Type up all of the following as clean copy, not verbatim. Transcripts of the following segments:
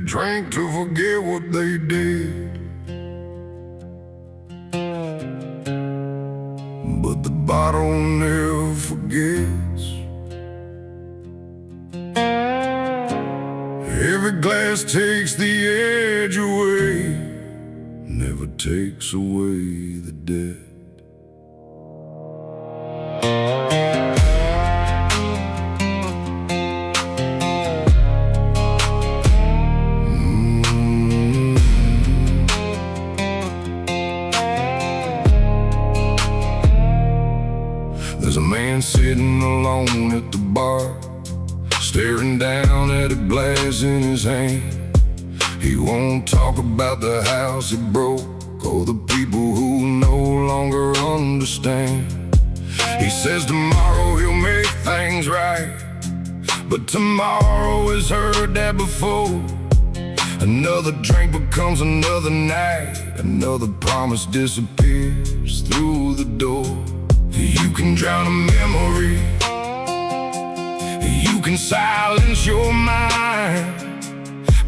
drank to forget what they did, but the bottle never forgets. Every glass takes the edge away, never takes away the dead. There's a man sitting alone at the bar, staring down at a glass in his hand. He won't talk about the house he broke or the people who no longer understand. He says tomorrow he'll make things right, but tomorrow has heard that before. Another drink becomes another night, another promise disappears through the door. You can drown a memory, you can silence your mind,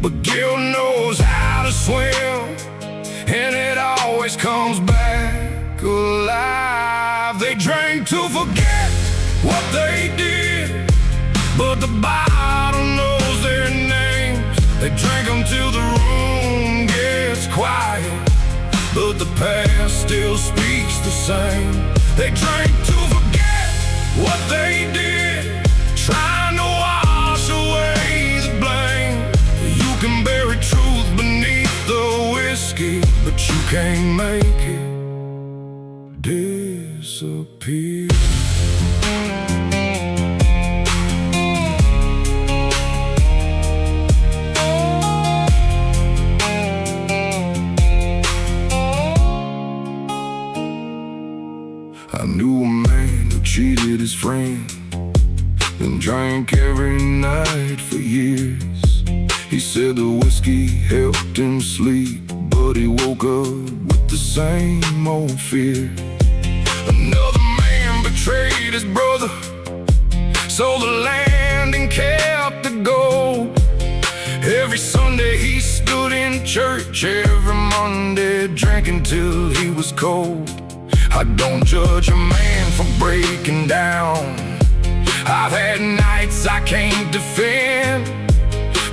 but guilt knows how to swim, and it always comes back alive. They drank to forget what they did, but the bottle knows their names. They drank until the room gets quiet, but the past still speaks the same. They drank to forget what they did, trying to wash away the blame. You can bury truth beneath the whiskey, but you can't make it disappear. I knew a man who cheated his friend and drank every night for years. He said the whiskey helped him sleep, but he woke up with the same old fear. Another man betrayed his brother, sold the land and kept the gold. Every Sunday he stood in church, every Monday drinking till he was cold. I don't judge a man for breaking down. I've had nights I can't defend,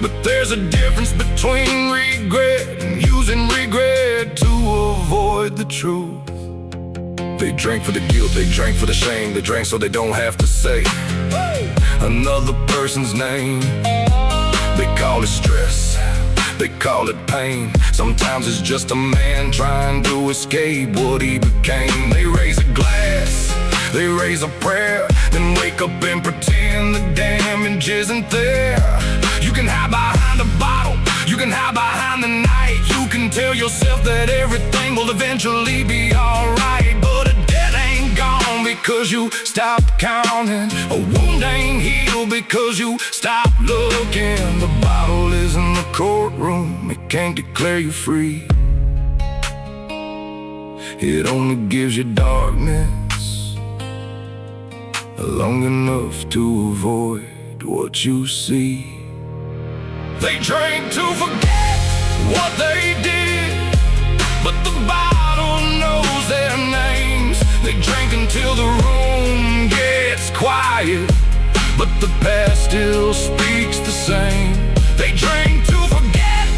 but there's a difference between regret and using regret to avoid the truth. They drank for the guilt, they drank for the shame, they drank so they don't have to say another person's name. They call it stress, they call it pain. Sometimes it's just a man trying to escape what he became. They raise a glass, they raise a prayer, then wake up and pretend the damage isn't there. You can hide behind a bottle, you can hide behind the night. You can tell yourself that everything will eventually be alright, but a debt ain't gone because you stopped counting. A wound ain't healed because you stopped looking. The bottle is in the courtroom, it can't declare you free. It only gives you darkness long enough to avoid what you see. They drank to forget what they did, but the bottle knows their names. They drank until the room gets quiet, but the past still speaks the same. They drank to forget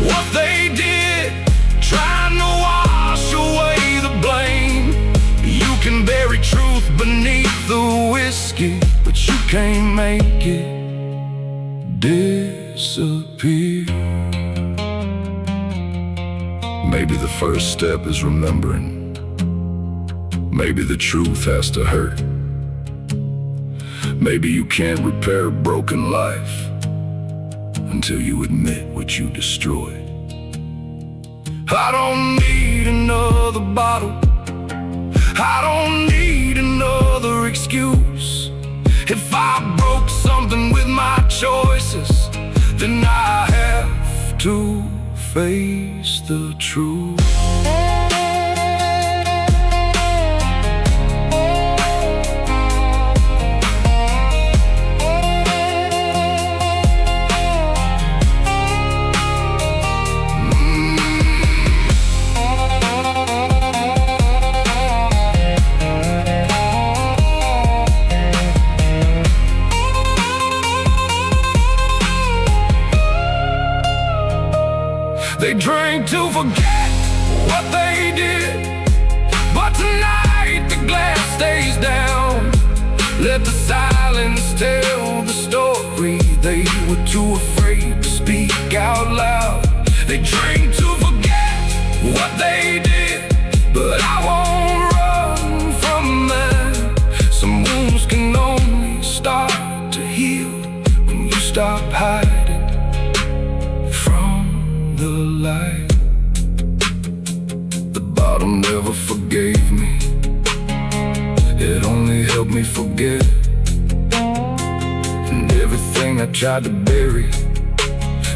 what they did, trying to wash away the blame. You can bury truth beneath the whiskey, but you can't make it disappear. Maybe the first step is remembering. Maybe the truth has to hurt. Maybe you can't repair a broken life until you admit what you destroyed. I don't need another bottle, I don't need another excuse. If I broke something with my choices, then I have to face the truth. They drink to forget what they did, but tonight the glass stays down. Let the silence tell the story. They were too afraid to speak out loud. They drink to forget what they did, but I won't run from that. Some wounds can only start to heal when you stop hiding from the light. The bottom never forgave me, it only helped me forget. And everything I tried to bury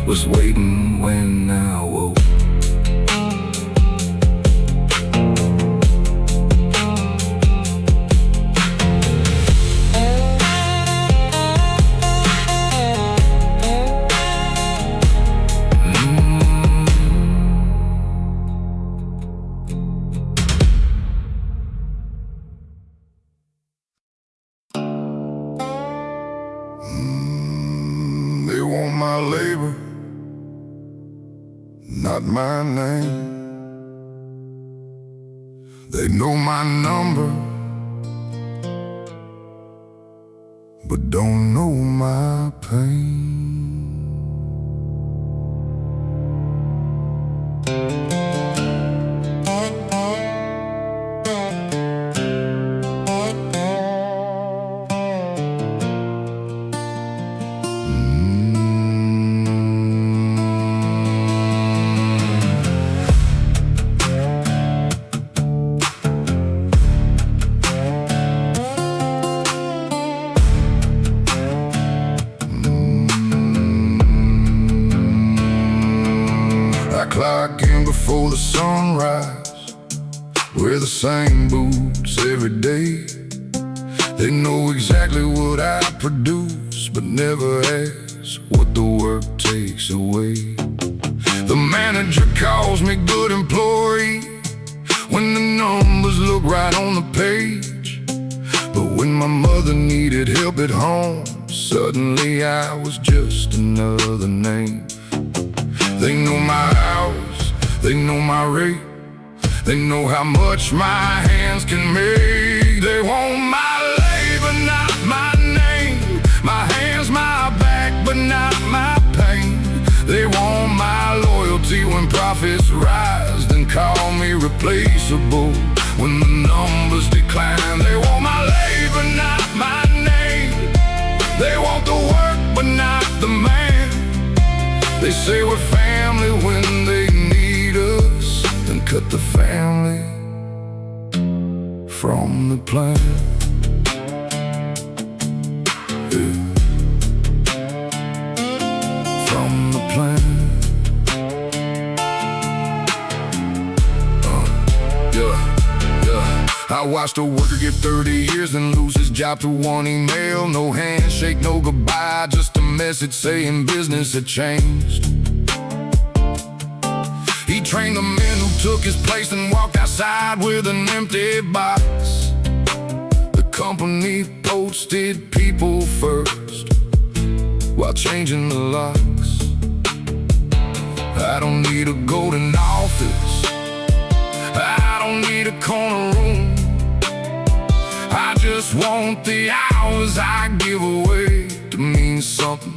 was waiting when I woke. They want my labor, not my name. They know my number, but don't know my pain. Clock in before the sunrise, wear the same boots every day. They know exactly what I produce, but never ask what the work takes away. The manager calls me good employee when the numbers look right on the page. But when my mother needed help at home, suddenly I was just another name. They know my hours, they know my rate, they know how much my hands can make. They want my labor, not my name, my hands, my back, but not my pain. They want my loyalty when profits rise, then call me replaceable when the numbers decline. They want my labor, not my name. They want the work, but not the man. They say we're family when they need us, then cut the family from the plan. Yeah. From the plan. I watched a worker get 30 years and lose his job through one email. No handshake, no goodbye, just a message saying business had changed. He trained the men who took his place and walked outside with an empty box. The company posted people first while changing the locks. I don't need a golden office, I don't need a corner room. I just want the hours I give away to mean something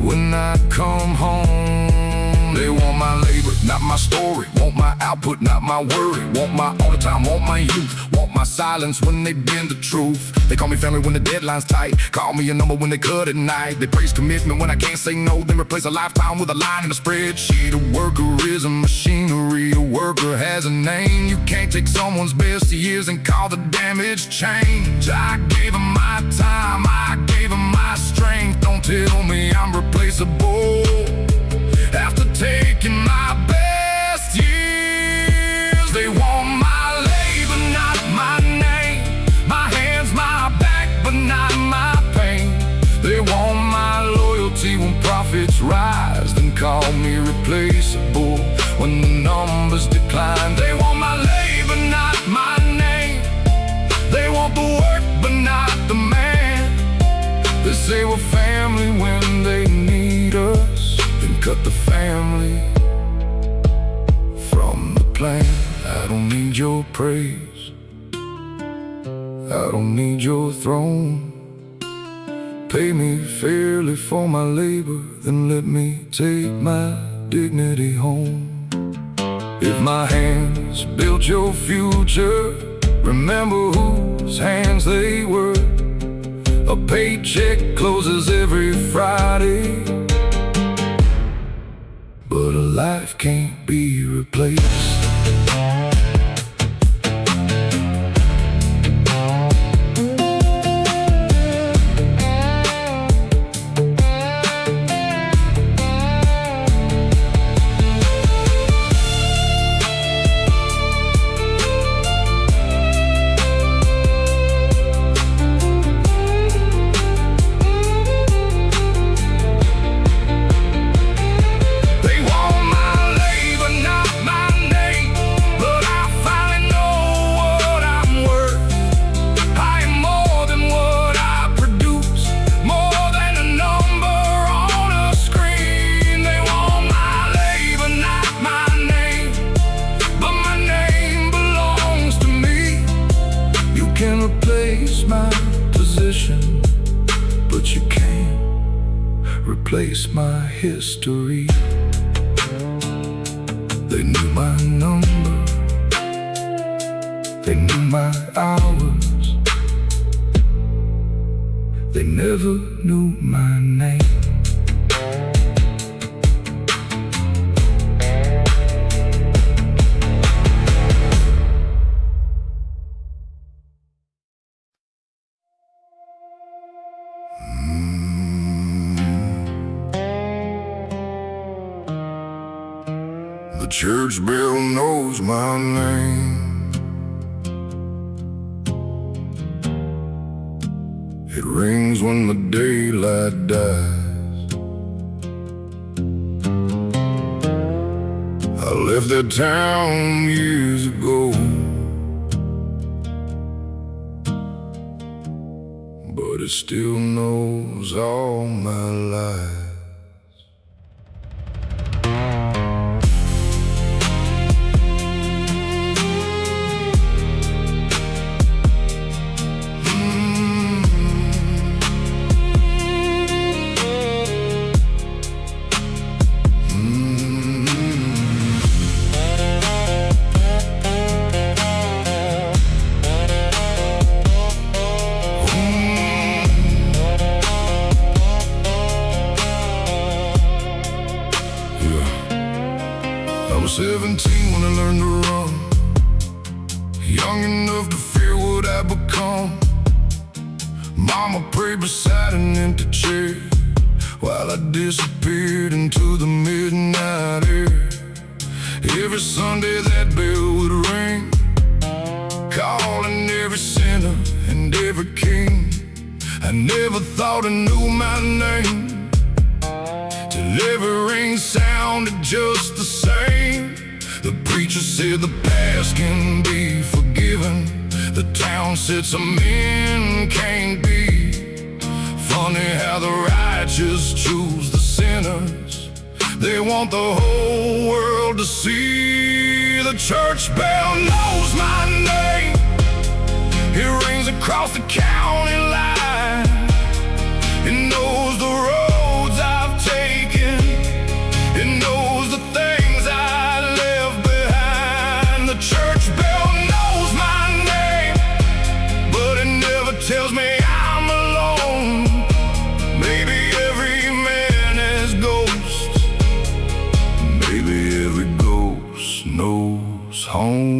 when I come home. They want my labor, not my story. Want my output, not my worry. Want my all the time, want my youth. Want my silence when they bend the truth. They call me family when the deadline's tight. Call me a number when they cut at night. They praise commitment when I can't say no. Then replace a lifetime with a line in a spreadsheet. A worker is a machinery. A worker has a name. You can't take someone's best years and call the damage change. I gave them my time, I gave them my strength. Don't tell me I'm replaceable after taking my best years. They want my labor, not my name, my hands, my back, but not my pain. They want my loyalty when profits rise, then call me replaceable when the numbers decline. They want my labor, not my name. They want the work, but not the man. They say we're family when they need us, then cut the family plan. I don't need your praise, I don't need your throne. Pay me fairly for my labor, then let me take my dignity home. If my hands built your future, remember whose hands they were. A paycheck closes every Friday, but a life can't be replaced. But you can't replace my history. They knew my number, they knew my hours, they never knew my name. The church bell knows my name. It rings when the daylight dies. I left that town years ago, but it still knows all my life. I was 17 when I learned to run, young enough to fear what I'd become. Mama prayed beside an empty chair while I disappeared into the midnight air. Every Sunday that bell would ring, calling every sinner and every king. I never thought I knew my name, till every ring sounded just the same. The preacher said the past can be forgiven, the town said some men can't be. Funny how the righteous choose the sinners, they want the whole world to see. The church bell knows my name, it rings across the county line. It knows the roads I've taken, it knows the things I left behind. The church bell knows my name, but it never tells me I'm alone. Maybe every man has ghosts, maybe every ghost knows home.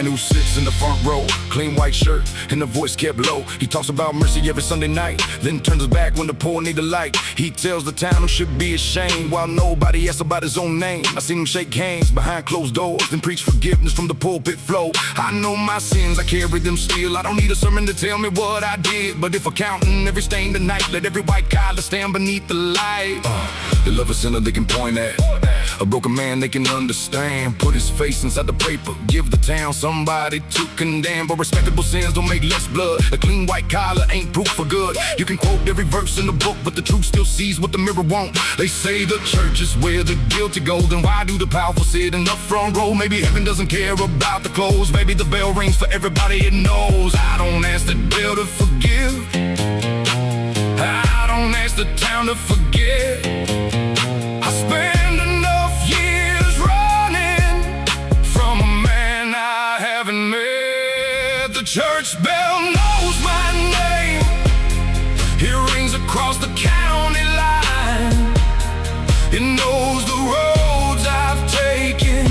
man who sits in the front row, clean white shirt and the voice kept low. He talks about mercy every Sunday night, then turns his back when the poor need a light. He tells the town who should be ashamed while nobody asks about his own name. I seen him shake hands behind closed doors, then preach forgiveness from the pulpit flow. I know my sins, I carry them still. I don't need a sermon to tell me what I did, but if I'm counting every stain tonight, let every white collar stand beneath the light. They love a sinner they can point at, a broken man they can understand. Put his face inside the paper, give the town somebody to condemn. But respectable sins don't make less blood. A clean white collar ain't proof for good. You can quote every verse in the book, but the truth still sees what the mirror won't. They say the church is where the guilty go, then why do the powerful sit in the front row? Maybe heaven doesn't care about the clothes. Maybe the bell rings for everybody it knows. I don't ask the bell to forgive, I don't ask the town to forget. I spend enough years running from a man I haven't met. The church bell knows my name, it rings across the county line. It knows the roads I've taken,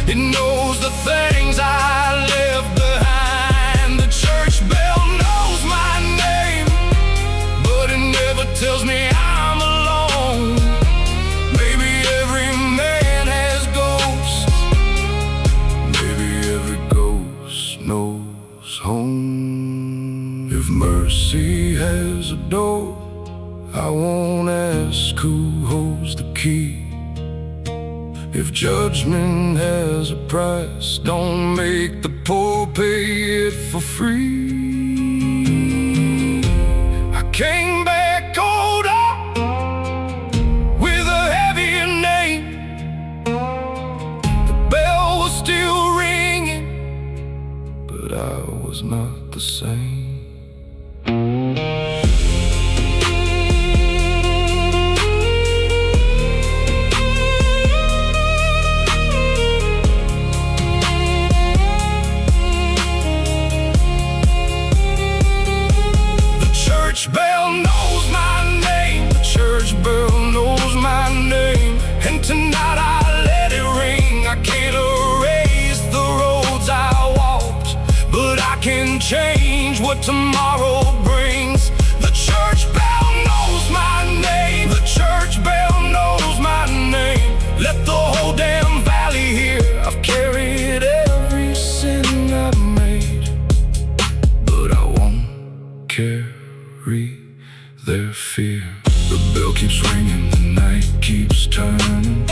it knows the things I left behind. The church bell knows my name, but it never tells me I'm alone. Maybe every man has ghosts, maybe every ghost knows home. If mercy has a door, I won't ask who holds the key. If judgment has a price, don't make the poor pay it for free. I came back older with a heavier name. The bell was still ringing, but I was not the same. Bell knows my name, the church bell knows my name, and tonight I let it ring. I can't erase the roads I walked, but I can change what tomorrow brings. The church bell knows my name, the church bell knows my name. Let the whole damn valley hear I've carried every sin I've made, but I won't carry their fear. The bell keeps ringing, the night keeps turning.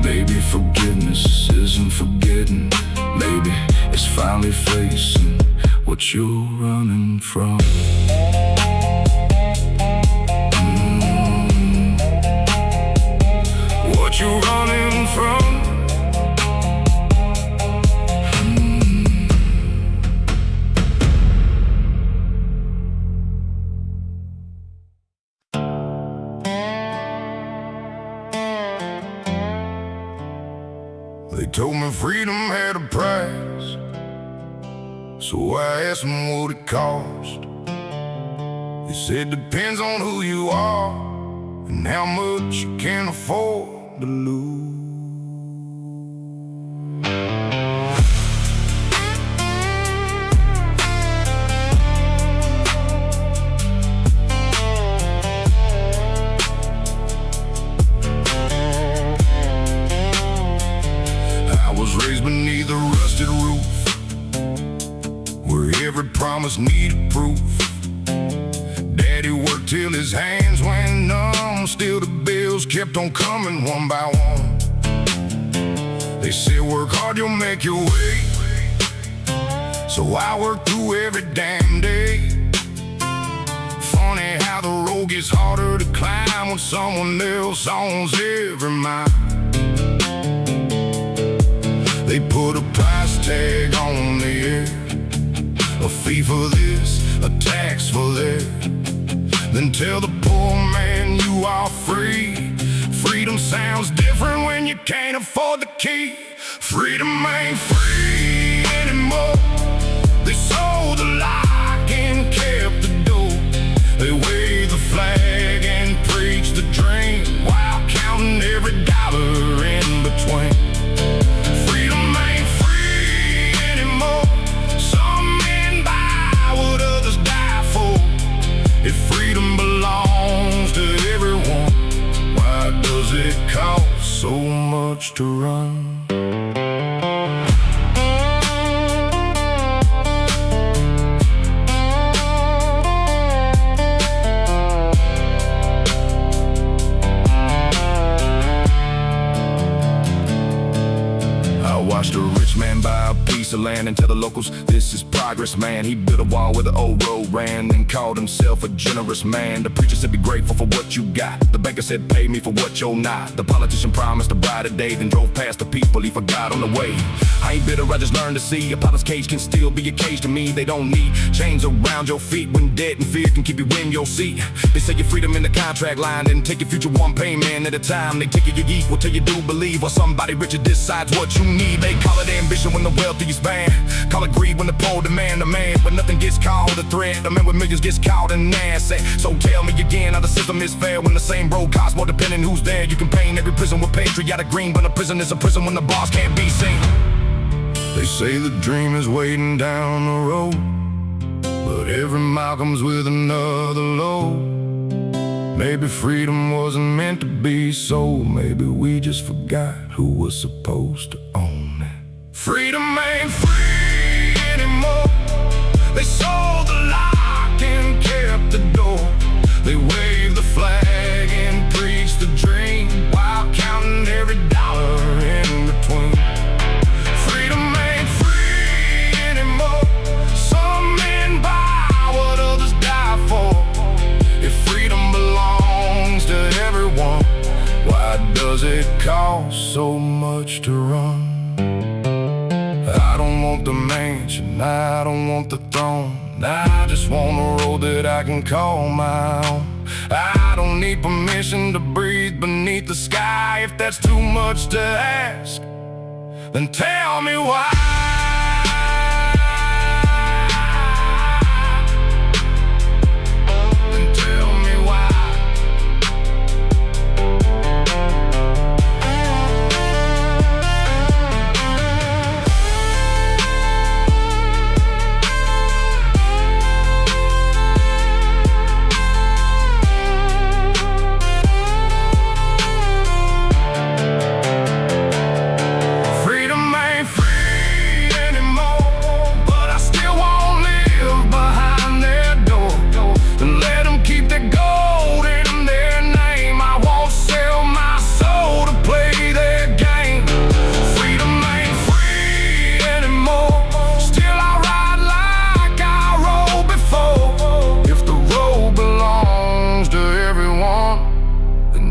Maybe forgiveness isn't forgetting, maybe it's finally facing what you're running from. What you're running from. They told me freedom had a price, so I asked them what it cost. They said depends on who you are and how much you can afford to lose. Raised beneath a rusted roof, where every promise needed proof. Daddy worked till his hands went numb, still the bills kept on coming one by one. They said work hard, you'll make your way, so I worked through every damn day. Funny how the road gets harder to climb when someone else owns every mile. They put a price tag on the air, a fee for this, a tax for that. Then tell the poor man you are free. Freedom sounds different when you can't afford the key. Freedom ain't free anymore. They sold the lock and kept the door. They waved the flag and preached the dream while counting every dollar in between. Freedom ain't free anymore. to everyone. Why does it cost so much to run? Watched a rich man buy a piece of land and tell the locals, this is progress, man. He built a wall where the old road ran and called himself a generous man. The preacher said, be grateful for what you got. The banker said, pay me for what you're not. The politician promised a brighter day, then drove past the people he forgot on the way. I ain't bitter, I just learned to see a potter's cage can still be a cage to me. They don't need chains around your feet when debt and fear can keep you in your seat. They say your freedom in the contract line, then take your future one payment at a time. They take you equal till you do believe, or somebody richer decides what you need. They call it ambition when the wealthy is banned. Call it greed when the poor demand a man. But nothing gets called a threat. A man with millions gets called an asset. So tell me again how the system is fair when the same road costs more depending who's there. You can paint every prison with patriotic green, but a prison is a prison when the boss can't be seen. They say the dream is waiting down the road, but every mile comes with another load. Maybe freedom wasn't meant to be sold. Maybe we just forgot who was supposed to own it. Freedom ain't free anymore. They sold the lock and kept the door. They waved the flag and preached the dream while counting every dollar in between. Freedom ain't free anymore. Some men buy what others die for. If freedom belongs to everyone, why does it cost so much to run? I don't want the mansion, I don't want the throne. I just want a road that I can call my own. I don't need permission to breathe beneath the sky. If that's too much to ask, then tell me why.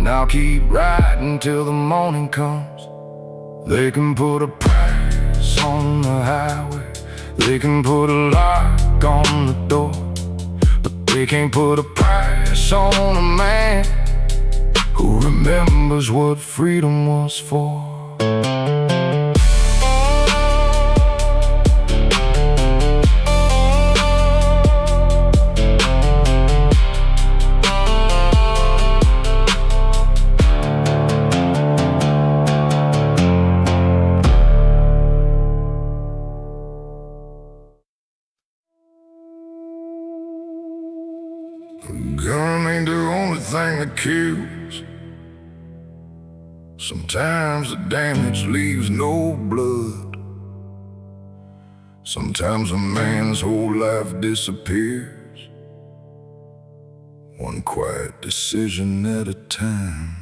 I'll keep riding till the morning comes. They can put a price on the highway, they can put a lock on the door, but they can't put a price on a man who remembers what freedom was for. Gun ain't the only thing that kills. Sometimes the damage leaves no blood. Sometimes a man's whole life disappears, one quiet decision at a time.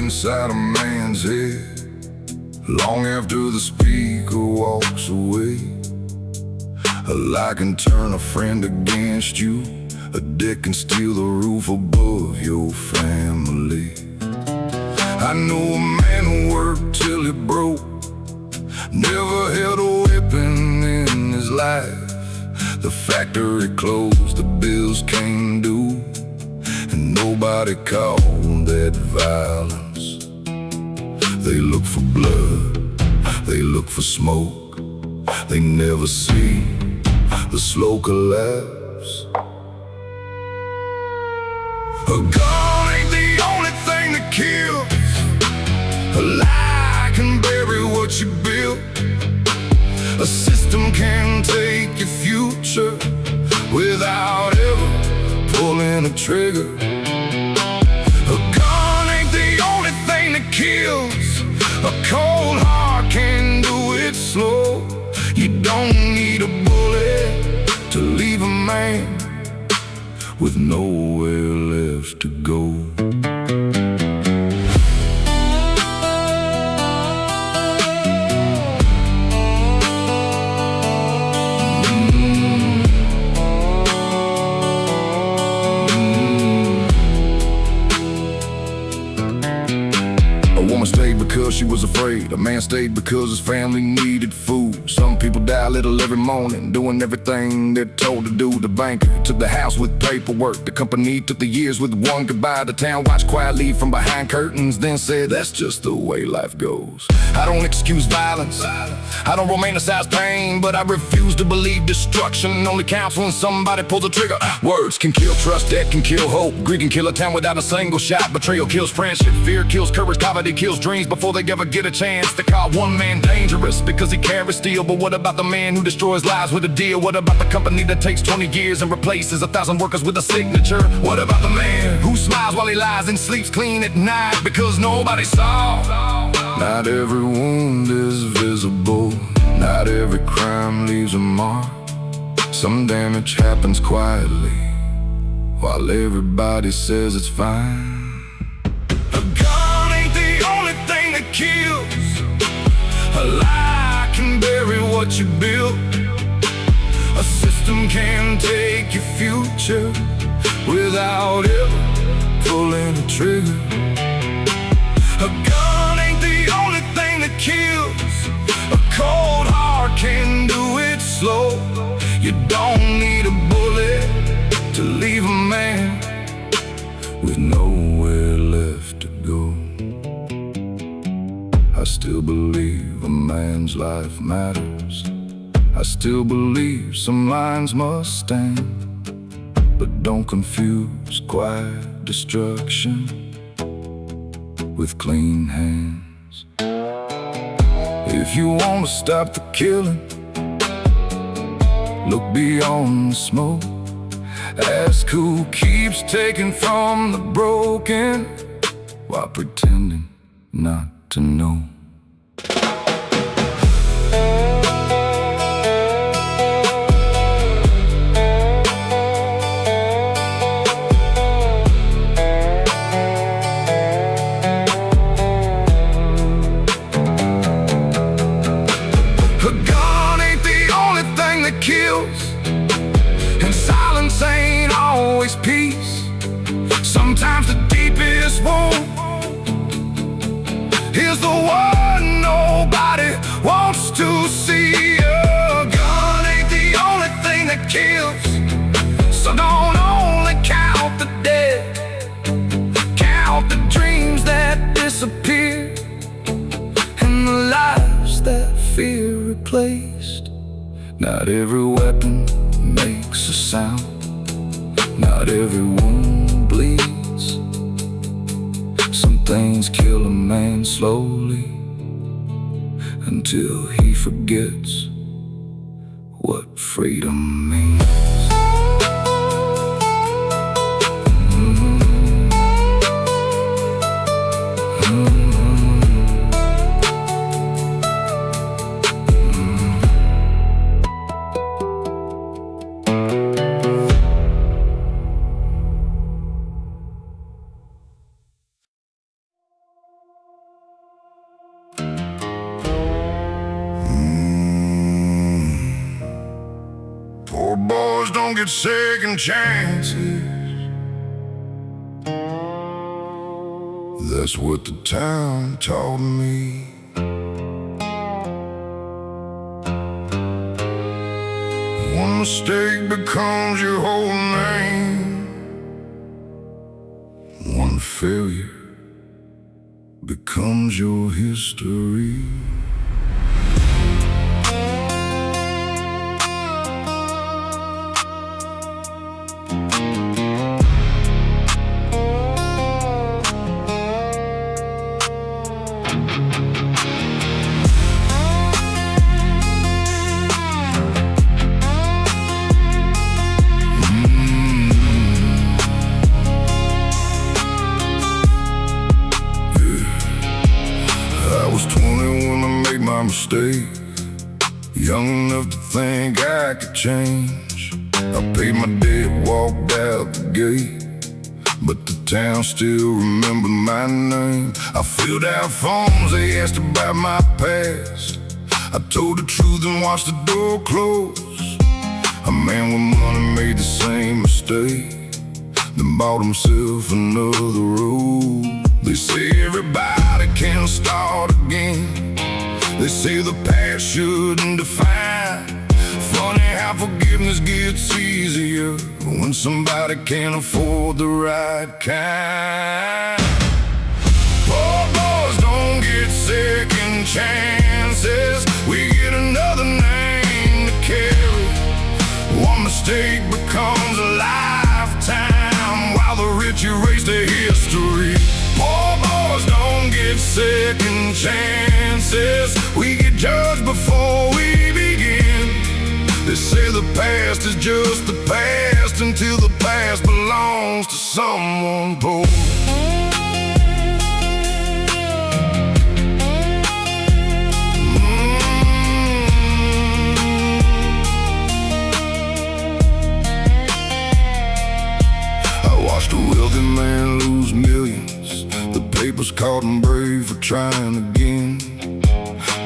Inside a man's head long after the speaker walks away. A lie can turn a friend against you, a debt can steal the roof above your family. I know a man who worked till he broke, never held a weapon his life. The factory closed, the bills came due, and nobody called that violence. They look for blood, they look for smoke, they never see the slow collapse. A gun ain't the only thing that kills. A lie can bury what you built. A system can take your future without ever pulling a trigger. A gun ain't the only thing that kills. A cold heart can do it slow. You don't need a bullet to leave a man with nowhere left to go. A woman stayed because she was afraid. A man stayed because his family needed food. Some people die a little every morning, doing everything they're told to do. The banker took the house with paperwork. The company took the years with one goodbye. The town watched quietly from behind curtains, then said, that's just the way life goes. I don't excuse violence, I don't romanticize pain, but I refuse to believe destruction only counts when somebody pulls a trigger. Words can kill trust, debt can kill hope. Greed can kill a town without a single shot. Betrayal kills friendship, fear kills courage. Poverty kills dreams before they ever get a chance. They call one man dangerous because he carries steel. But what about the man who destroys lives with a deal? What about the company that takes 20 years and replaces 1,000 workers with a signature? What about the man who smiles while he lies and sleeps clean at night because nobody saw? Not every wound is visible, not every crime leaves a mark. Some damage happens quietly while everybody says it's fine. A gun ain't the only thing that kills. A lie can bury what you built. A system can take your future without ever pulling a trigger. A gun ain't the only thing that kills. A cold heart can do it slow. You don't need a bullet to leave a man with nowhere left to go. I still believe a man's life matters. I still believe some lines must stand. But don't confuse quiet destruction with clean hands. If you want to stop the killing, look beyond the smoke. Ask who keeps taking from the broken while pretending not to know. A gun ain't the only thing that kills, and silence ain't always peace. Sometimes the deepest wound is the one nobody wants to see. A gun ain't the only thing that kills, so don't only count the dead. Count the dreams that disappear and the lives that fear replaced. Not every weapon makes a sound, not every wound bleeds. Some things kill a man slowly until he forgets what freedom means. Poor boys don't get second chances. That's what the town taught me. One mistake becomes your whole name. One failure becomes your history. I was 20 when I made my mistake, young enough to think I could change. I paid my debt, walked out the gate, but the town still remembered my name. I filled out forms, they asked about my past. I told the truth and watched the door close. A man with money made the same mistake, then bought himself another road. They say everybody can start again. They say the past shouldn't define. Funny how forgiveness gets easier when somebody can't afford the right kind. Poor boys don't get second chances. We get another name to carry. One mistake becomes a lifetime, while the rich erase their history. Poor boys don't get second chances. We get judged before we begin. They say the past is just the past until the past belongs to someone poor. I watched a wealthy man lose millions. The papers called him brave for trying again.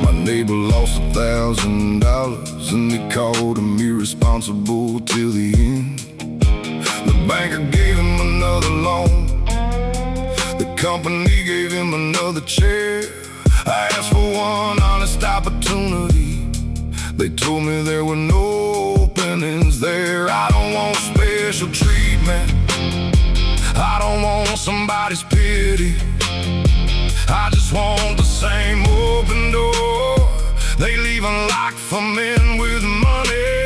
My neighbor lost $1,000 and they called him irresponsible till the end. The banker gave him another loan. The company gave him another chair. I asked for one honest opportunity. They told me there were no openings there. I don't want special treatment. I don't want somebody's pity. I just want the same open door they leave unlocked for men with money.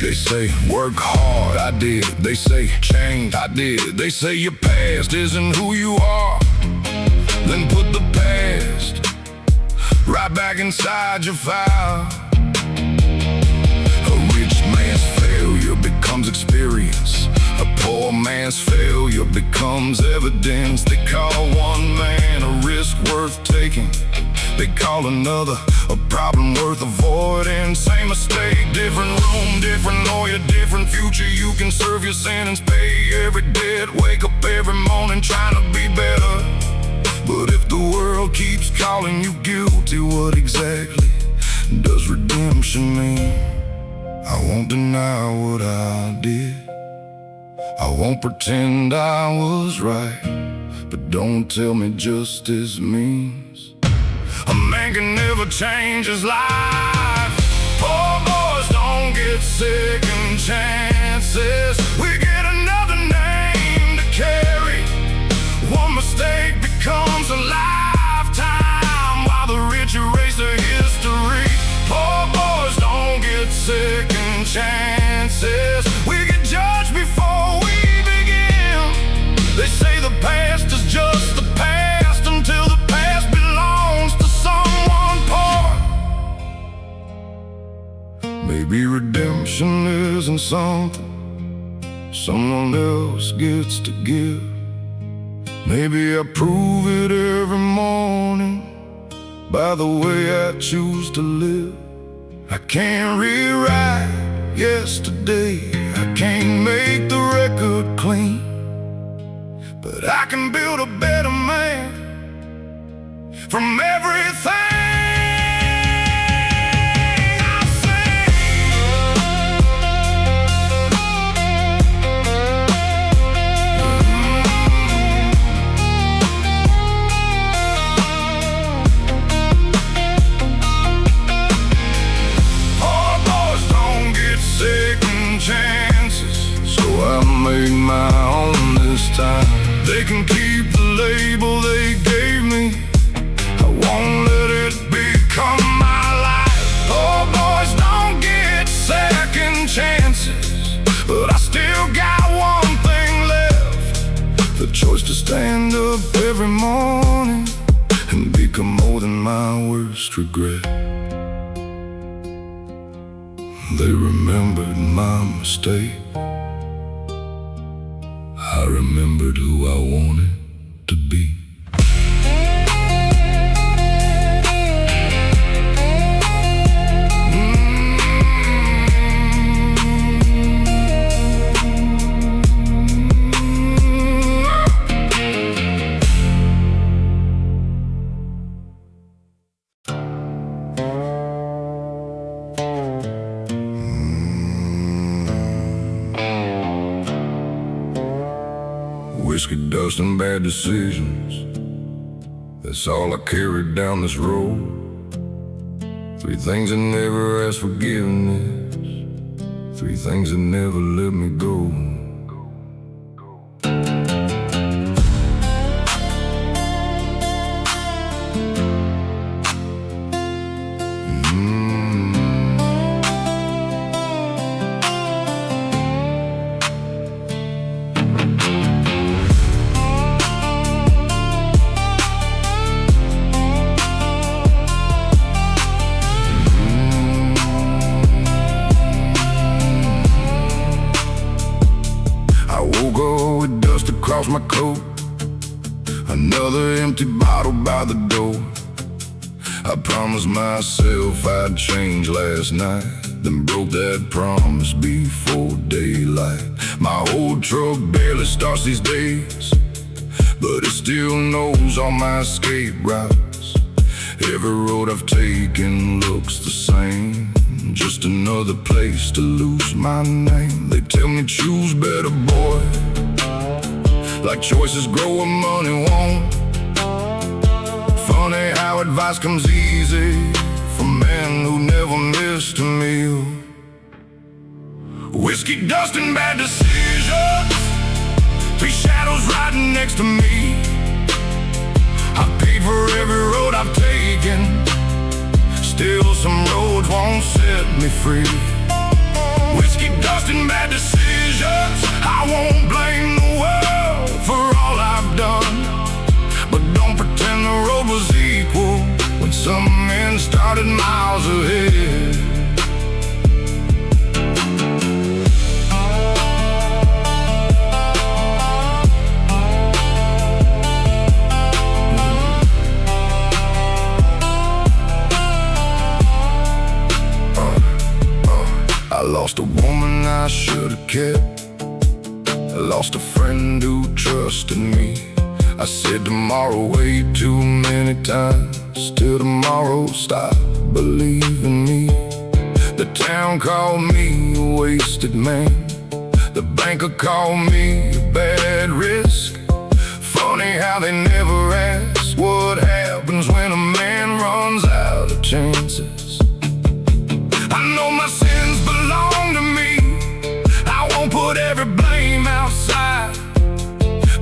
They say work hard, I did. They say change, I did. They say your past isn't who you are. Then put the past right back inside your file. A rich man's failure becomes experience. A poor man's failure becomes evidence. They call one man a risk worth taking. They call another a problem worth avoiding. Same mistake, different room, different lawyer, different future. You can serve your sentence, pay every debt, wake up every morning trying to be better. But if the world keeps calling you guilty, what exactly does redemption mean? I won't deny what I did. I won't pretend I was right, but don't tell me justice means a man can never change his life. Poor boys don't get second chances. We get another name to carry. One mistake becomes a lifetime, while the rich erase their history. Poor boys don't get second chances. We get judged before we begin. They say the past is just the past until the past belongs to someone poor. Maybe redemption isn't something someone else gets to give. Maybe I prove it every morning by the way I choose to live. I can't rewrite yesterday, I can't make the record clean, but I can build a better man from everything I've seen. Poor boys don't get choice to stand up every morning and become more than my worst regret. They remembered my mistake. I remembered who I wanted to be. Whiskey, dust, and bad decisions, that's all I carried down this road. Three things that never asked forgiveness, three things that never let me go. With dust across my coat, another empty bottle by the door. I promised myself I'd change last night, then broke that promise before daylight. My old truck barely starts these days, but it still knows all my escape routes. Every road I've taken looks the same, just another place to lose my name. They tell me choose better, boy, like choices grow when money won't. Funny how advice comes easy from men who never missed a meal. Whiskey, dust, and bad decisions, three shadows riding next to me. I paid for every road I've taken, still some roads won't set me free. Whiskey, dust, and bad decisions, I won't blame the world for all I've done, but don't pretend the road was equal when some men started miles ahead. I lost a woman I should have kept, I lost a friend who trusted me. I said tomorrow way too many times, till tomorrow stopped believing me. The town called me a wasted man, the banker called me a bad risk. Funny how they never ask what happens when a man runs out of chances. I know my sins belong to me, I won't put every blame outside,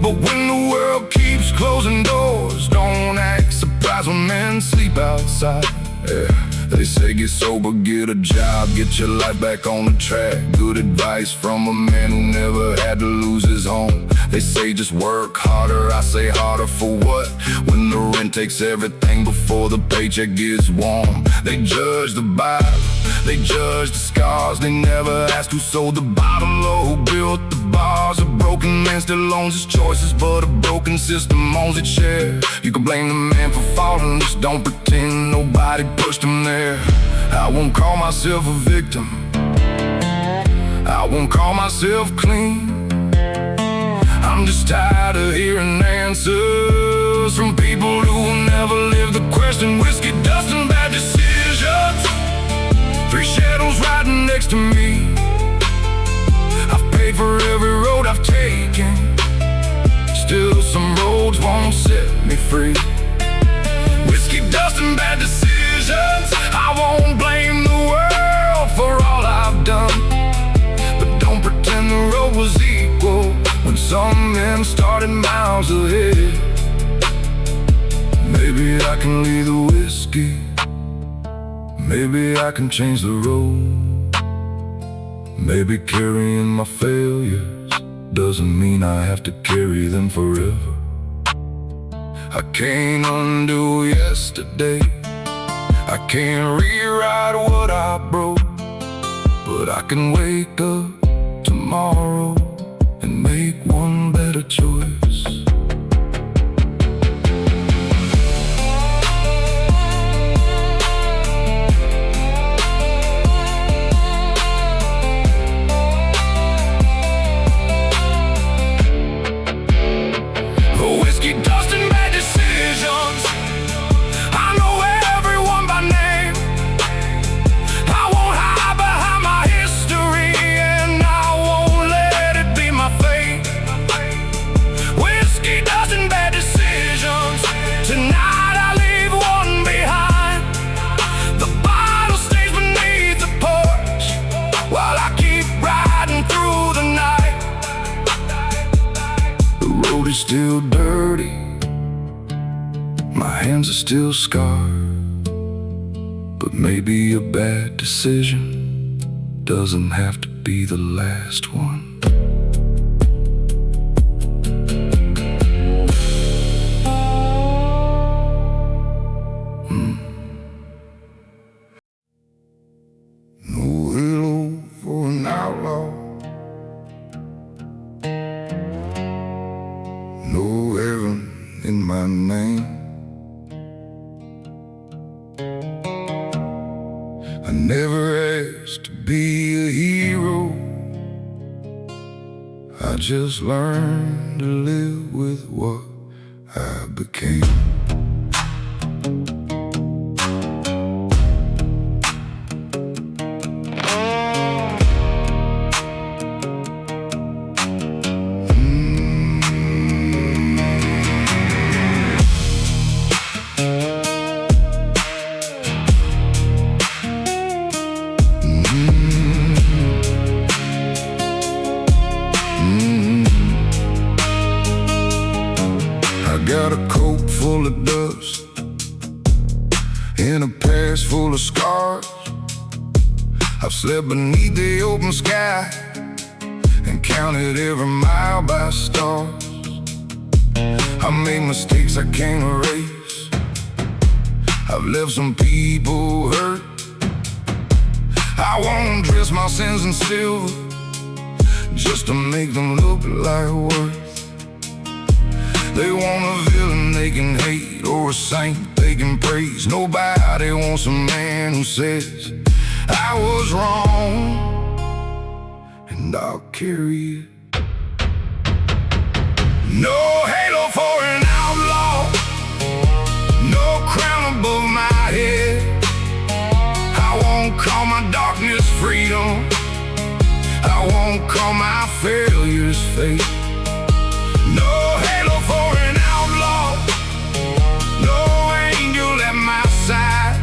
but when the world keeps closing doors, don't act surprised when men sleep outside. Yeah. They say get sober, get a job, get your life back on the track. Good advice from a man who never had to lose his home. They say just work harder, I say harder for what? When the rent takes everything before the paycheck gets warm. They judge the Bible, they judge the scars, they never ask who sold the bottle or who built the bars. A broken man still owns his choices, but a broken system owns its share. You can blame the man for falling, just don't pretend nobody pushed him there. I won't call myself a victim, I won't call myself clean. I'm just tired of hearing answers from people who never lived the question. Whiskey, dust, and bad decisions, three shadows riding next to me. I've paid for every road I've taken, still some roads won't set me free. Whiskey, dust, and bad decisions, I won't blame the world for all I've done, but don't pretend the road was equal when some men started miles ahead. Maybe I can leave the whiskey, maybe I can change the road. Maybe carrying my failures doesn't mean I have to carry them forever. I can't undo yesterday, I can't rewrite what I broke, but I can wake up tomorrow and make one better choice. Whiskey, dust, and bad decisions, I know everyone by name. I won't hide behind my history, and I won't let it be my fate. Whiskey, dust, and bad decisions, tonight I leave one behind. The bottle stays beneath the porch while I keep riding through the night. The road is still dirty, my hands are still scarred, but maybe a bad decision doesn't have to be the last one. No halo for an outlaw, no heaven in my name. I never asked to be a hero, I just learned to live with what I became. I got a coat full of dust and a past full of scars. I've slept beneath the open sky and counted every mile by stars. I made mistakes I can't erase, I've left some people hurt. I won't dress my sins in silver just to make them look like worth. They want a villain they can hate or a saint they can praise. Nobody wants a man who says I was wrong, and I'll carry it. No halo for an outlaw, no crown above my head. I won't call my darkness freedom, I won't call my failures fate. No halo for an outlaw, no angel at my side.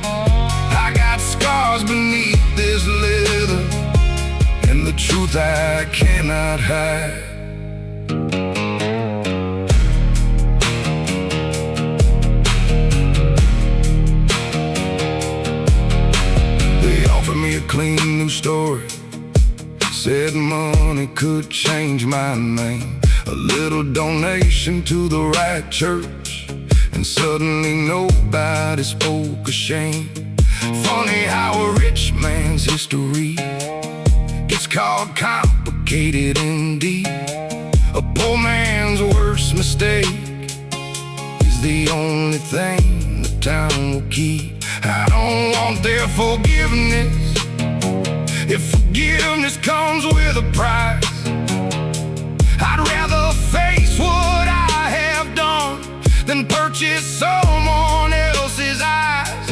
I got scars beneath this leather, and the truth I cannot hide. They offered me a clean new story, said money could change my name. A little donation to the right church, and suddenly nobody spoke of shame. Funny how a rich man's history gets called complicated indeed. A poor man's worst mistake is the only thing the town will keep. I don't want their forgiveness if forgiveness comes with a price. I'd rather face what I have done than purchase someone else's eyes.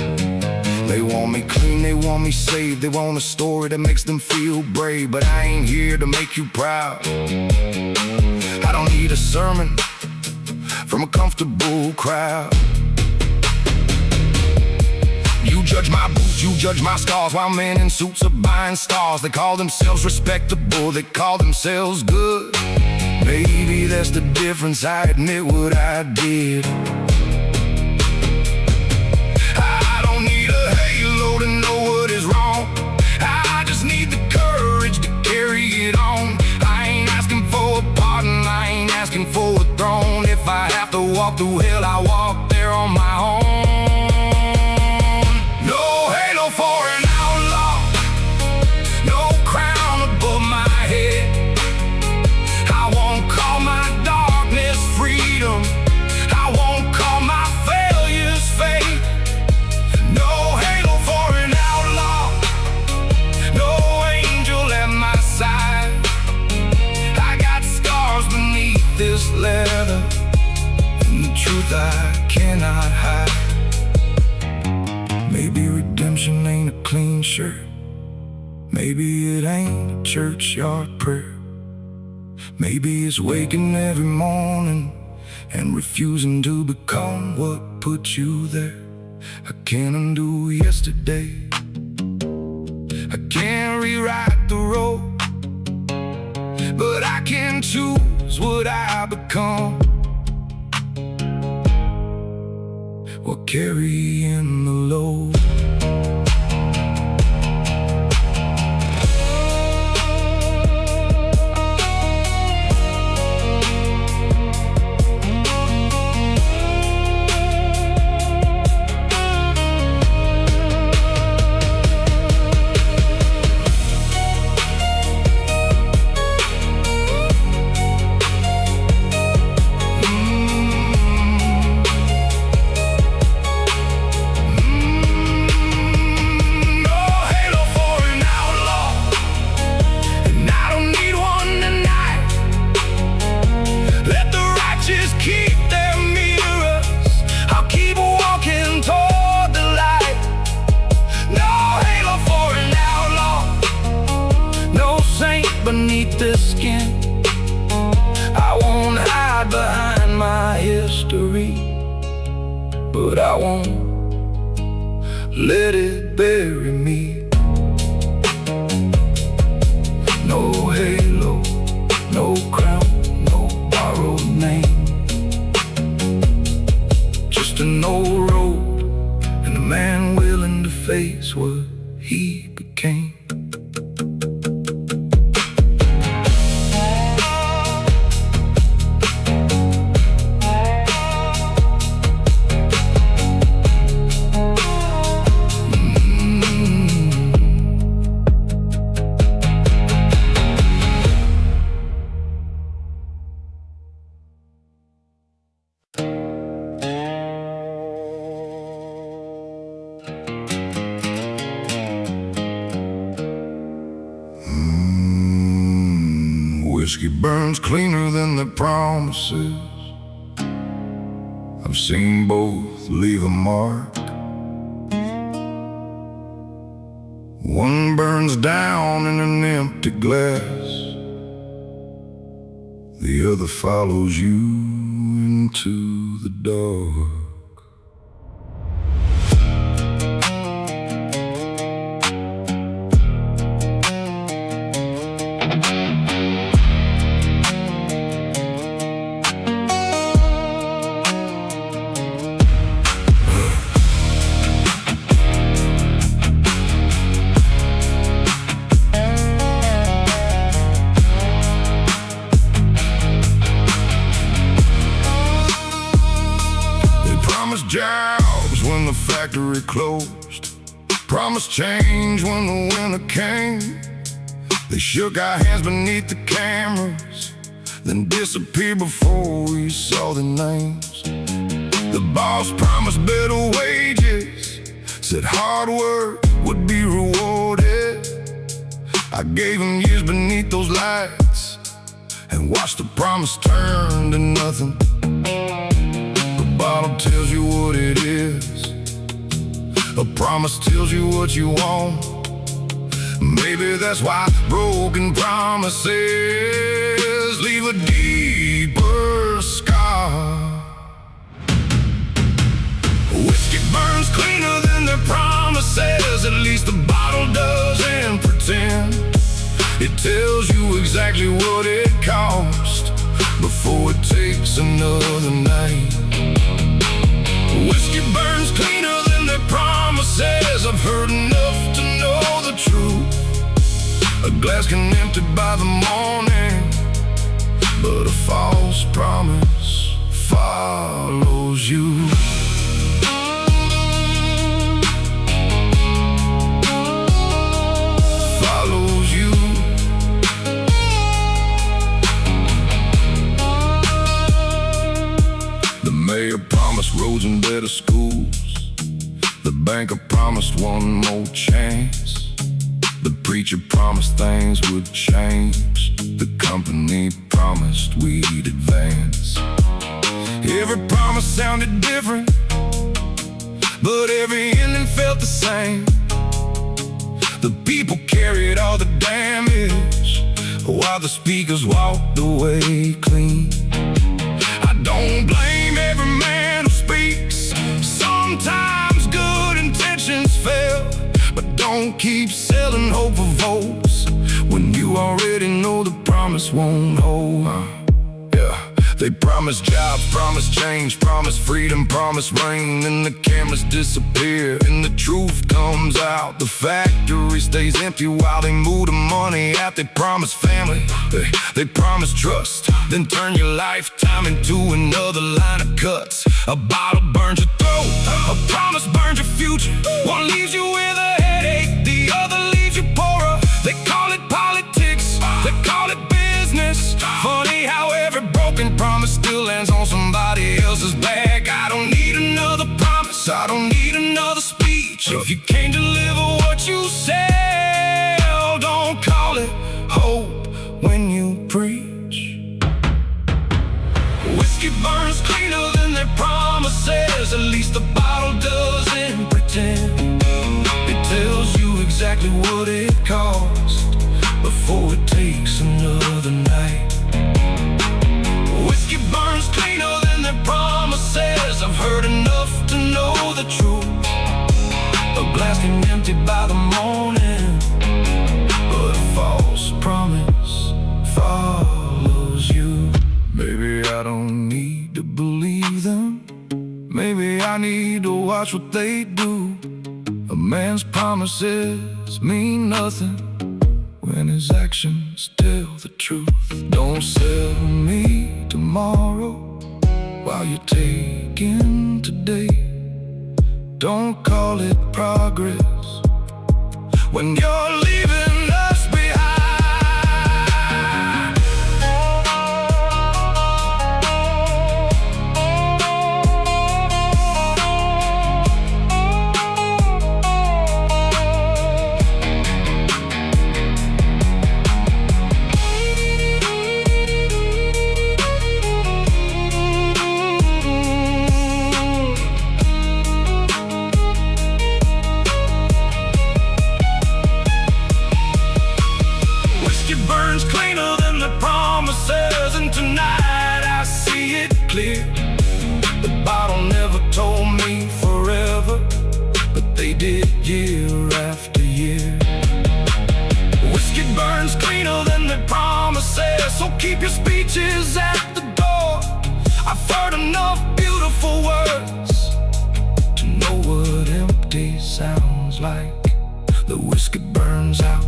They want me clean, they want me saved, they want a story that makes them feel brave. But I ain't here to make you proud, I don't need a sermon from a comfortable crowd. You judge my boots, you judge my scars, while men in suits are buying stars. They call themselves respectable, they call themselves good. Maybe that's the difference, I admit what I did. I don't need a halo to know what is wrong, I just need the courage to carry it on. I ain't asking for walk through hell, I walk there on my own. No halo for an outlaw, no crown above my head. I won't call my darkness freedom, I won't call my failures fate. No halo for an outlaw, no angel at my side. I got scars beneath this leather, and the truth I cannot hide. Maybe redemption ain't a clean shirt, maybe it ain't a churchyard prayer. Maybe it's waking every morning and refusing to become what put you there. I can't undo yesterday, I can't rewrite the road, but I can choose what I become, or carrying the load. Beneath this skin, I won't hide behind my history, but I won't let it bury me. No halo, no crown, no borrowed name, just an old road and a man willing to face what he became. Whiskey burns cleaner than the promises. I've seen both leave a mark. One burns down in an empty glass, the other follows you into the dark. Jobs when the factory closed, promised change when the winter came. They shook our hands beneath the cameras, then disappeared before we saw their names. The boss promised better wages, said hard work would be rewarded. I gave him years beneath those lights and watched the promise turn to nothing. Bottle tells you what it is, a promise tells you what you want. Maybe that's why broken promises leave a deeper scar. Whiskey burns cleaner than their promises, at least the bottle doesn't pretend. It tells you exactly what it cost before it takes another night. Whiskey burns cleaner than their promises. I've heard enough to know the truth. A glass can empty by the morning, but a false promise follows you. Follows you. The mayor promised roads and better schools. The banker promised one more chance. The preacher promised things would change. The company promised we'd advance. Every promise sounded different, but every ending felt the same. The people carried all the damage, while the speakers walked away clean. I don't blame every man who speaks. Sometimes good intentions fail, but don't keep selling hope for votes when you already know the promise won't hold. They promise jobs, promise change, promise freedom, promise rain. Then the cameras disappear and the truth comes out. The factory stays empty while they move the money out. They promise family, they promise trust, then turn your lifetime into another line of cuts. A bottle burns your throat, a promise burns your future. One leaves you with a headache, the other leaves you poorer. They call it politics, they call it business. Funny how every broken promise still lands on somebody else's back. I don't need another promise, I don't need another speech. If you can't deliver what you sell, don't call it hope when you preach. Whiskey burns cleaner than their promises. At least the bottle doesn't pretend. It tells you exactly what it cost before it takes another night. Whiskey burns cleaner than their promises. I've heard enough to know the truth. A glass can empty by the morning, but a false promise follows you. Maybe I don't need to believe them. Maybe I need to watch what they do. A man's promises mean nothing when his actions tell the truth. Don't sell me tomorrow while you're taking today. Don't call it progress when you're leaving us behind. Cleaner than the promises, and tonight I see it clear. The bottle never told me forever, but they did year after year. Whiskey burns cleaner than the promises, so keep your speeches at the door. I've heard enough beautiful words to know what empty sounds like. The whiskey burns out,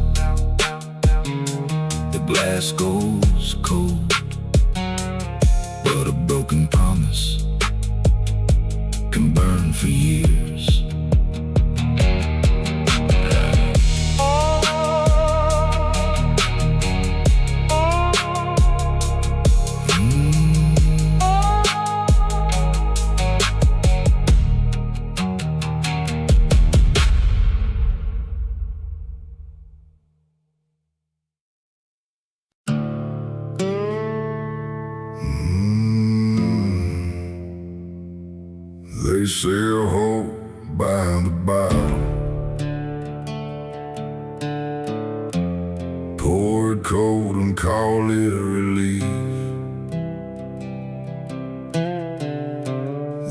the glass goes cold, but a broken promise can burn for years. They sell hope by the bottle, pour it cold and call it a relief.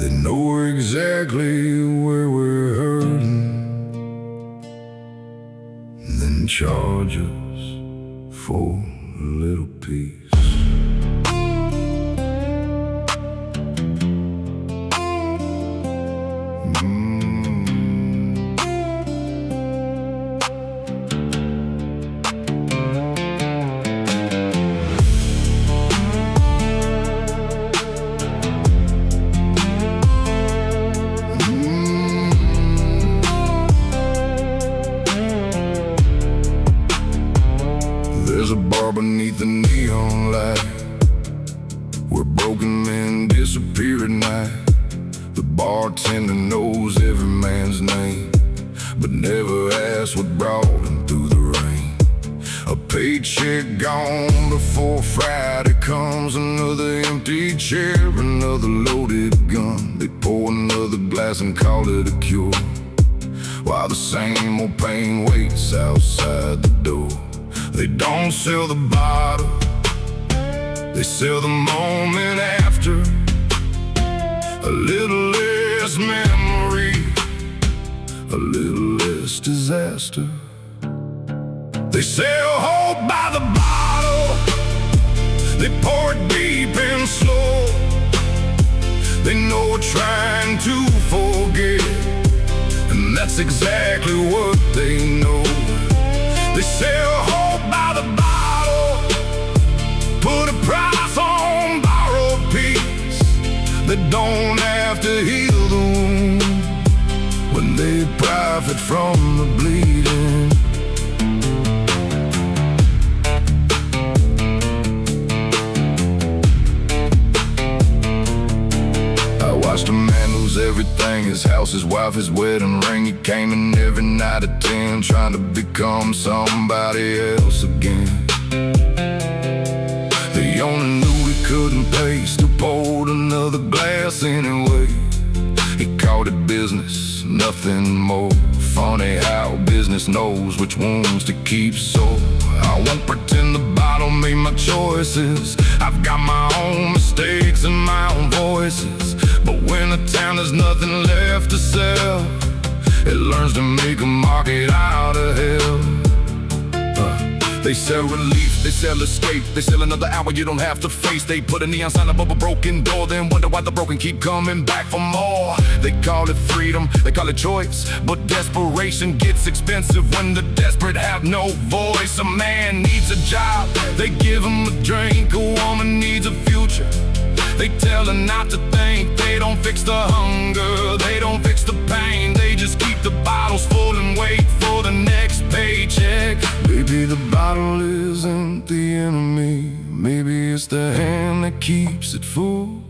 They know exactly where we're hurting, then charge us for a little peace. There's a bar beneath the neon light where broken men disappear at night. The bartender knows every man's name, but never asks what brought him through the rain. A paycheck gone before Friday comes, another empty chair, another loaded gun. They pour another glass and call it a cure, while the same old pain waits outside the door. They don't sell the bottle, they sell the moment after. A little less memory, a little less disaster. They sell hope by the bottle, they pour it deep and slow. They know we're trying to forget, and that's exactly what they know. They sell hope by the bottle, put a price on borrowed peace. They don't have to heal the wound when they profit from the bleeding. I watched a man lose everything, his house, his wife, his wedding ring. He came in every night at 10, trying to become somebody else again. The owner knew he couldn't pay, still poured another glass anyway. He called it business, nothing more. Funny how business knows which wounds to keep sore. I won't pretend the bottle made my choices. I've got my own mistakes and my own voices. But when a town has nothing left to sell, it learns to make a market out of hell. They sell relief, they sell escape, they sell another hour you don't have to face. They put a neon sign above a broken door, then wonder why the broken keep coming back for more. They call it freedom, they call it choice, but desperation gets expensive when the desperate have no voice. A man needs a job, they give him a drink. A woman needs a future, they tell her not to think. They don't fix the hunger, they don't fix the pain. They just keep the bottles full and wait for the next paycheck. Maybe the bottle isn't the enemy, maybe it's the hand that keeps it full.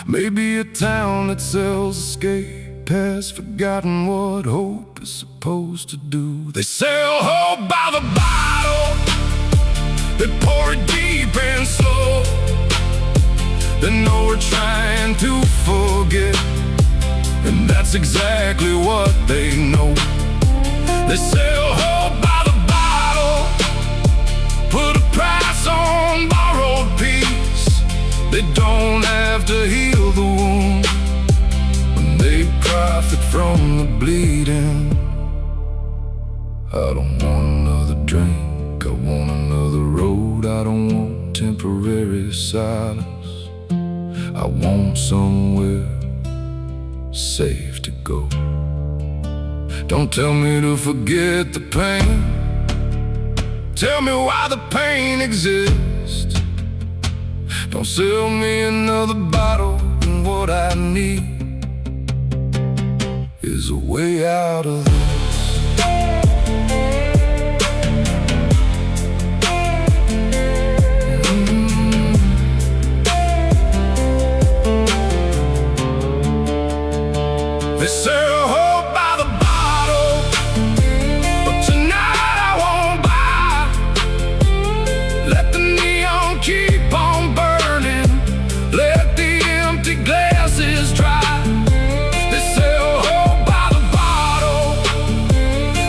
Maybe a town that sells escape has forgotten what hope is supposed to do. They sell hope by the bottle, they pour it deep and slow. They know we're trying to forget, and that's exactly what they know. They sell hope by the bottle, put a price on borrowed peace. They don't have to heal the wound when they profit from the bleeding. I don't want another drink, I want another road. I don't want temporary silence, I want somewhere safe to go. Don't tell me to forget the pain, tell me why the pain exists. Don't sell me another bottle, and what I need is a way out of this. They sell hope by the bottle, but tonight I won't buy. Let the neon keep on burning, let the empty glasses dry. They sell hope by the bottle,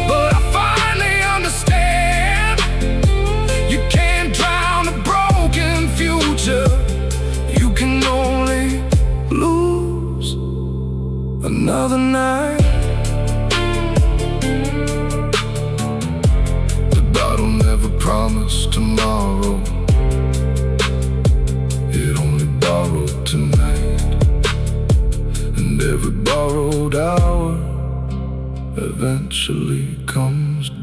but I finally understand. You can't drown a broken future, you can only lose another night. The bottle never promised tomorrow, it only borrowed tonight. And every borrowed hour eventually comes due.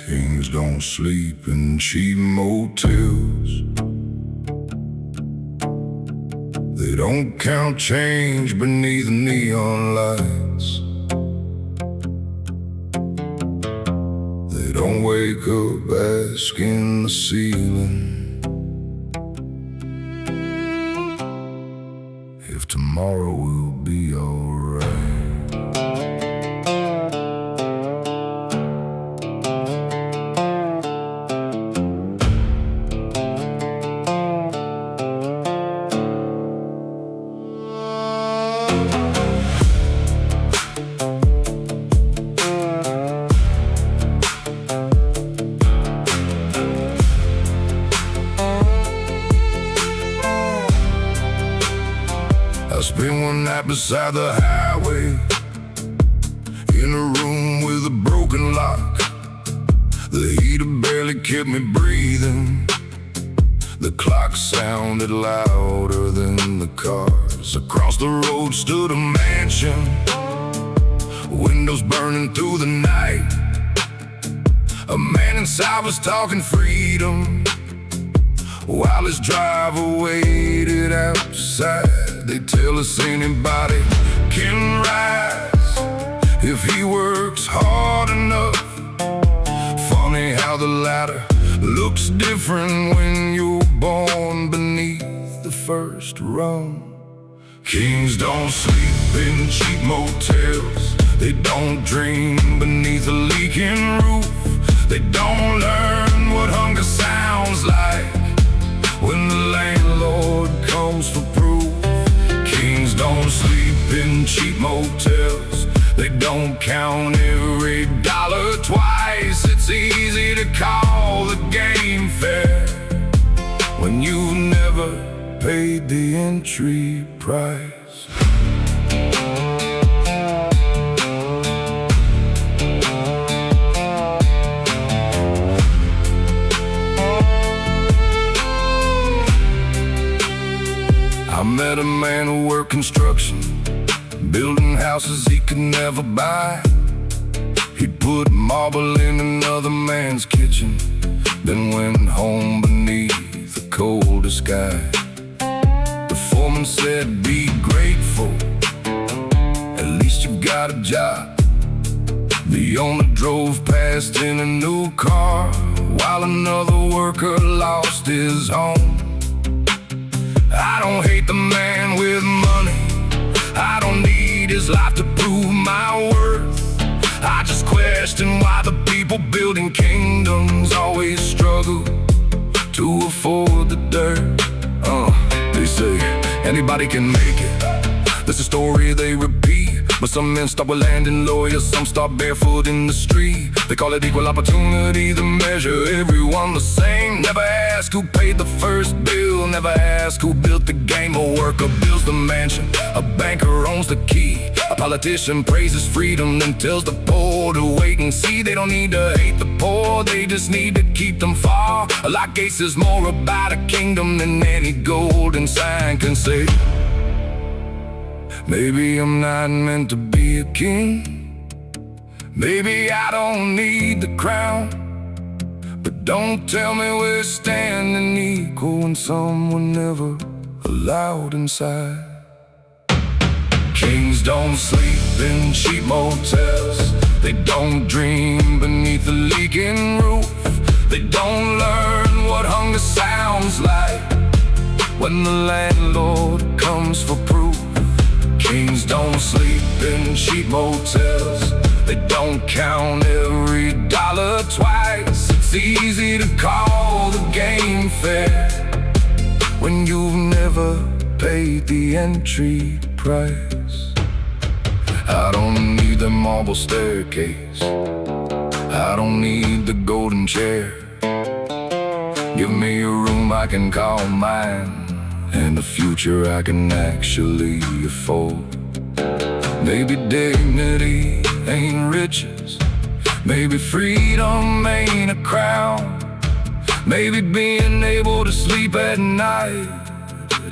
Kings don't sleep in cheap motels. They don't count change beneath neon lights. They don't wake up asking the ceiling if tomorrow will be alright. I spent one night beside the highway, in a room with a broken lock. The heater barely kept me breathing. The clock sounded louder than the cars. Across the road stood a mansion, windows burning through the night. A man inside was talking freedom, while his driver waited outside. They tell us anybody can rise if he works hard enough. Funny how the ladder looks different when you're born beneath the first rung. Kings don't sleep in cheap motels. They don't dream beneath a leaking roof. They don't learn what hunger sounds like when the landlord comes for proof. Kings don't sleep in cheap motels. They don't count every dollar twice. It's easy to call the game fair when you've never paid the entry price. I met a man who worked construction, building houses he could never buy. He'd put marble in another man's kitchen, then went home beneath the coldest sky. The foreman said, be grateful, at least you got a job. The owner drove past in a new car, while another worker lost his home. I don't hate the man with money. I don't need his life to prove my worth. I just question why the people building kingdoms always struggle to afford the dirt. They say anybody can make it. That's the story they repeat. But some men start with land and lawyers, some start barefoot in the street. They call it equal opportunity, the measure everyone the same. Never ask who paid the first bill, never ask who built the game. A worker builds the mansion, a banker owns the key. A politician praises freedom, then tells the poor to wait and see. They don't need to hate the poor, they just need to keep them far. A lock case is more about a kingdom than any golden sign can say. Maybe I'm not meant to be a king. Maybe I don't need the crown. But don't tell me we're standing equal when some were never allowed inside. Kings don't sleep in cheap motels. They don't dream beneath a leaking roof. They don't learn what hunger sounds like when the landlord comes for proof. Kings don't sleep in cheap motels. They don't count every dollar twice. It's easy to call the game fair when you've never paid the entry price. I don't need the marble staircase. I don't need the golden chair. Give me a room I can call mine, and a future I can actually afford. Maybe dignity ain't riches. Maybe freedom ain't a crown. Maybe being able to sleep at night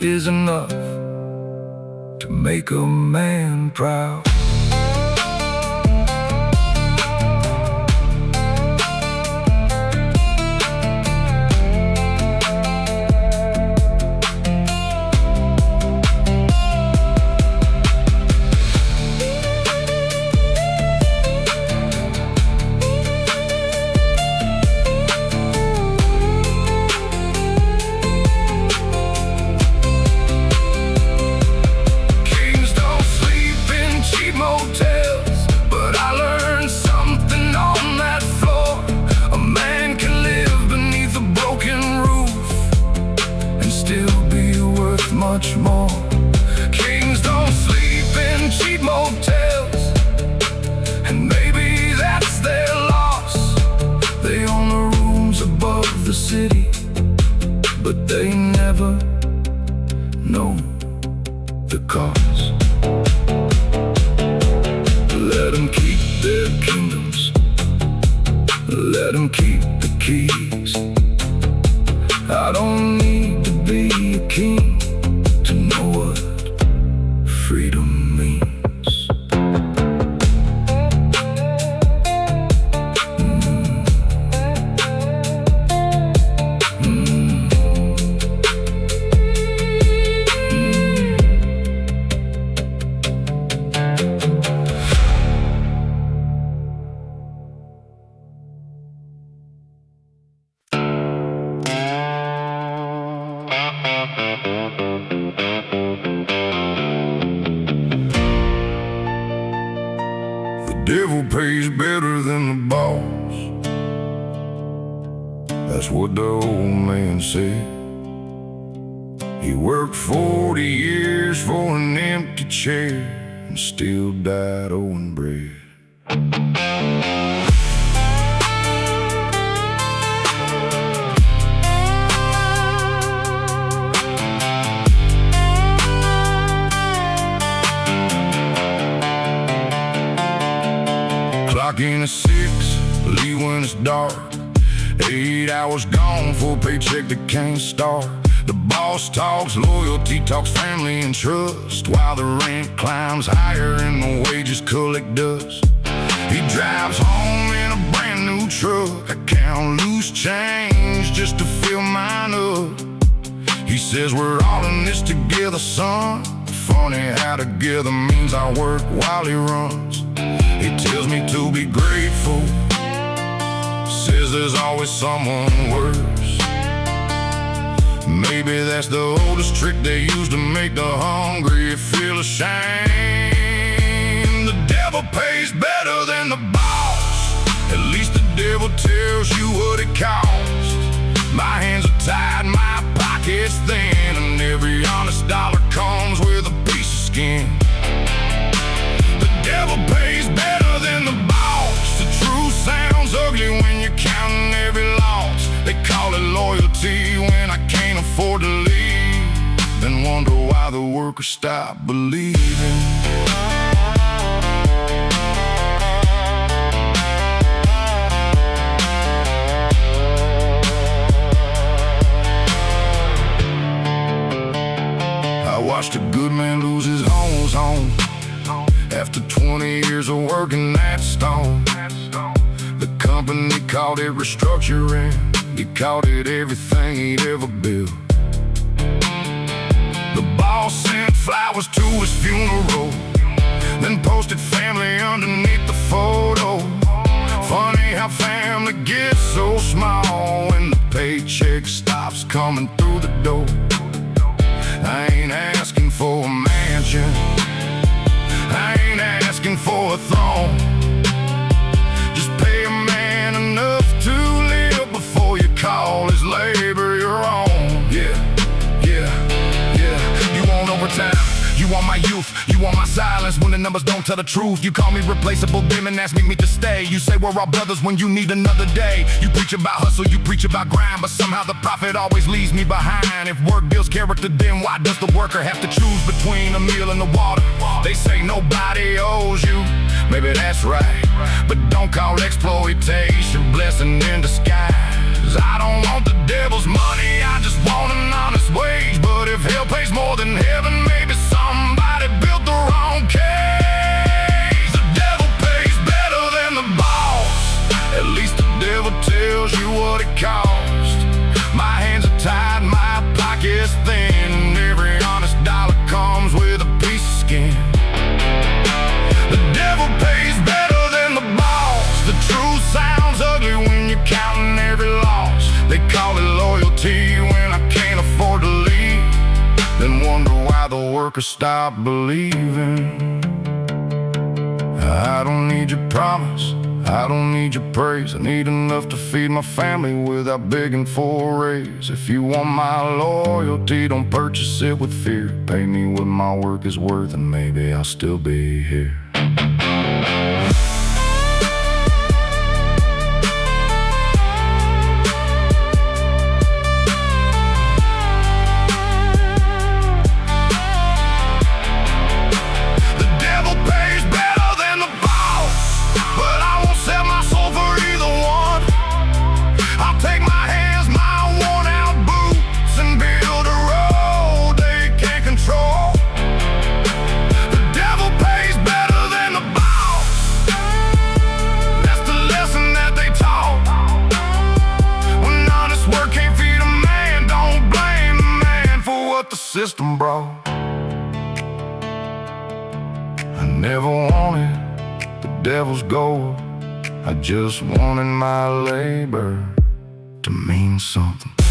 is enough to make a man proud. let him keep the keys. I don't need to be a king to know what freedom means. Devil pays better than the boss. That's what the old man said. He worked 40 years for an empty chair and still died owing bread. Clock in at 6, leave when it's dark. 8 hours gone for a paycheck that can't start. The boss talks loyalty, talks family and trust, while the rent climbs higher and the wages collect dust. He drives home in a brand new truck. I count loose change just to fill mine up. He says we're all in this together, son. Funny how together means I work while he runs. He tells me to be grateful, says there's always someone worse. Maybe that's the oldest trick they use to make the hungry feel ashamed. The devil pays better than the boss. At least the devil tells you what it costs. My hands are tied, my pocket's thin, and every honest dollar comes with a piece of skin. The devil pays better than the boss. The truth sounds ugly when you're counting every loss. They call it loyalty when I can't afford to leave, then wonder why the workers stop believing. I watched a good man lose his home after 20 years of working that stone. The company called it restructuring. He called it everything he'd ever built. The boss sent flowers to his funeral, then posted family underneath the photo. Funny how family gets so small when the paycheck stops coming through the door. I ain't asking for a mansion, I ain't asking for a throne. Just pay a man enough to live before you call his labor your own. Yeah. You want overtime, you want my youth, you want my silence when the numbers don't tell the truth. You call me replaceable, them and ask me to stay. You say we're all brothers when you need another day. You preach about hustle, you preach about grind, but somehow the profit always leaves me behind. If work builds character, then why does the worker have to choose between a meal and the water? They say nobody owes you, maybe that's right, but don't call exploitation blessing in disguise. I don't want the devil's money, I just want an honest wage. But if hell pays more than heaven, maybe somebody built the wrong cage. The devil pays better than the boss. At least the devil tells you what it costs. My hands are tied, my pocket's thin, and every honest dollar comes with a piece of skin. The devil pays better than the boss. The truth sounds ugly when you're counting every loss. They call it loyalty when I can't afford to leave, then wonder why the workers stop believing. I don't need your promise, I don't need your praise. I need enough to feed my family without begging for a raise. If you want my loyalty, don't purchase it with fear. Pay me what my work is worth and maybe I'll still be here. system broke. I never wanted the devil's gold. I just wanted my labor to mean something.